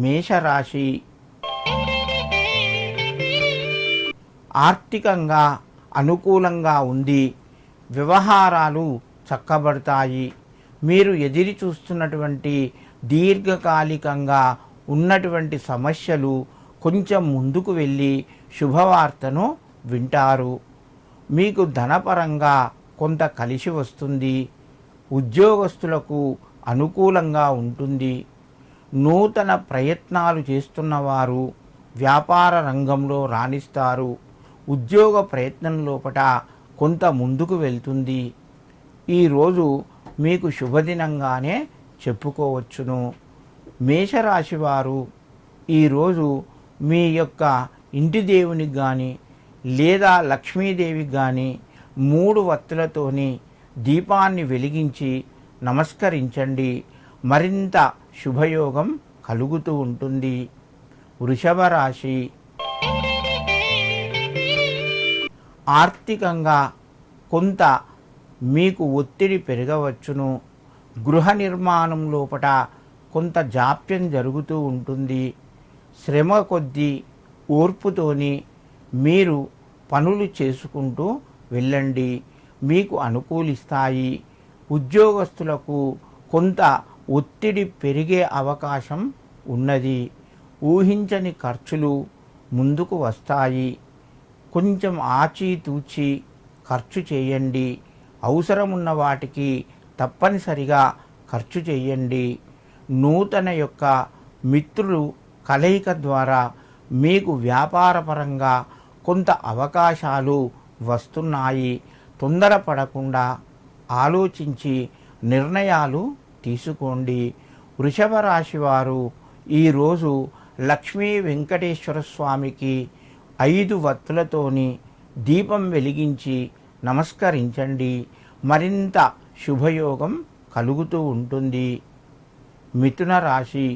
మేషరాశి. ఆర్థికంగా అనుకూలంగా ఉంది. వ్యవహారాలు చక్కబడతాయి. మీరు ఎదిరి చూస్తున్నటువంటి దీర్ఘకాలికంగా ఉన్నటువంటి సమస్యలు కొంచెం ముందుకు వెళ్ళి శుభవార్తను వింటారు. మీకు ధనపరంగా కొంత కలిసి వస్తుంది. ఉద్యోగస్తులకు అనుకూలంగా ఉంటుంది. నూతన ప్రయత్నాలు చేస్తున్నవారు వ్యాపార రంగంలో రాణిస్తారు. ఉద్యోగ ప్రయత్నం లోపట కొంత ముందుకు వెళ్తుంది. ఈరోజు మీకు శుభదినంగానే చెప్పుకోవచ్చును. మేషరాశి వారు ఈరోజు మీ యొక్క ఇంటి దేవునికి కానీ లేదా లక్ష్మీదేవికి కానీ 3 వత్తులతోని దీపాన్ని వెలిగించి నమస్కరించండి. మరింత శుభయోగం కలుగుతూ ఉంటుంది. వృషభ రాశి. ఆర్థికంగా కొంత మీకు ఒత్తిడి పెరగవచ్చును. గృహ నిర్మాణం లోపట కొంత జాప్యం జరుగుతూ ఉంటుంది. శ్రమ కొద్దీ ఓర్పుతోని మీరు పనులు చేసుకుంటూ వెళ్ళండి. మీకు అనుకూలిస్తాయి. ఉద్యోగస్తులకు కొంత ఒత్తిడి పెరిగే అవకాశం ఉన్నది. ఊహించని ఖర్చులు ముందుకు వస్తాయి. కొంచెం ఆచితూచి ఖర్చు చేయండి. అవసరమున్న వాటికి తప్పనిసరిగా ఖర్చు చేయండి. నూతన యొక్క మిత్రులు కలయిక ద్వారా మీకు వ్యాపారపరంగా కొంత అవకాశాలు వస్తున్నాయి. తొందరపడకుండా ఆలోచించి నిర్ణయాలు తీసుకోండి. వృషభ రాశి వారు ఈరోజు లక్ష్మీ వెంకటేశ్వర స్వామికి 5 వత్తులతోని దీపం వెలిగించి నమస్కరించండి. మరింత శుభయోగం కలుగుతూ ఉంటుంది. మిథున రాశి.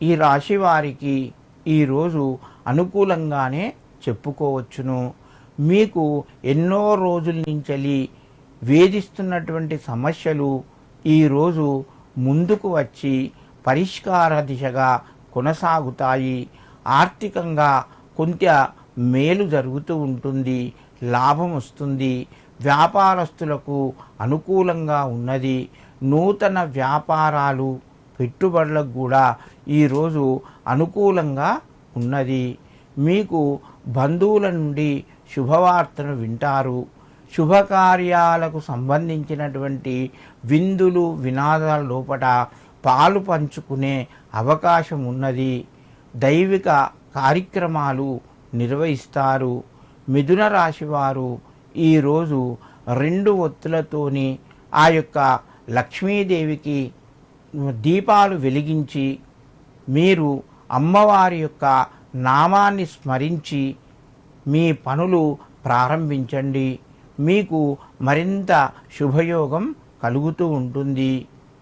ఈ రాశి వారికి ఈరోజు అనుకూలంగానే చెప్పుకోవచ్చును. మీకు ఎన్నో రోజుల నుంచి వేధిస్తున్నటువంటి సమస్యలు ఈరోజు ముందుకు వచ్చి పరిష్కార దిశగా కొనసాగుతాయి. ఆర్థికంగా కొంత మేలు జరుగుతూ ఉంటుంది. లాభం వస్తుంది. వ్యాపారస్తులకు అనుకూలంగా ఉన్నది. నూతన వ్యాపారాలు పెట్టుబడులకు కూడా ఈరోజు అనుకూలంగా ఉన్నది. మీకు బంధువుల నుండి శుభవార్తను వింటారు. శుభకార్యాలకు సంబంధించినటువంటి విందులు వినాదాల లోపల పాలు పంచుకునే అవకాశం ఉన్నది. దైవిక కార్యక్రమాలు నిర్వహిస్తారు. మిథున రాశి వారు ఈరోజు 2 ఒత్తులతోని ఆ యొక్క లక్ష్మీదేవికి దీపాలు వెలిగించి మీరు అమ్మవారి యొక్క నామాన్ని స్మరించి మీ పనులు ప్రారంభించండి. మీకు మరింత శుభయోగం కలుగుతూ ఉంటుంది.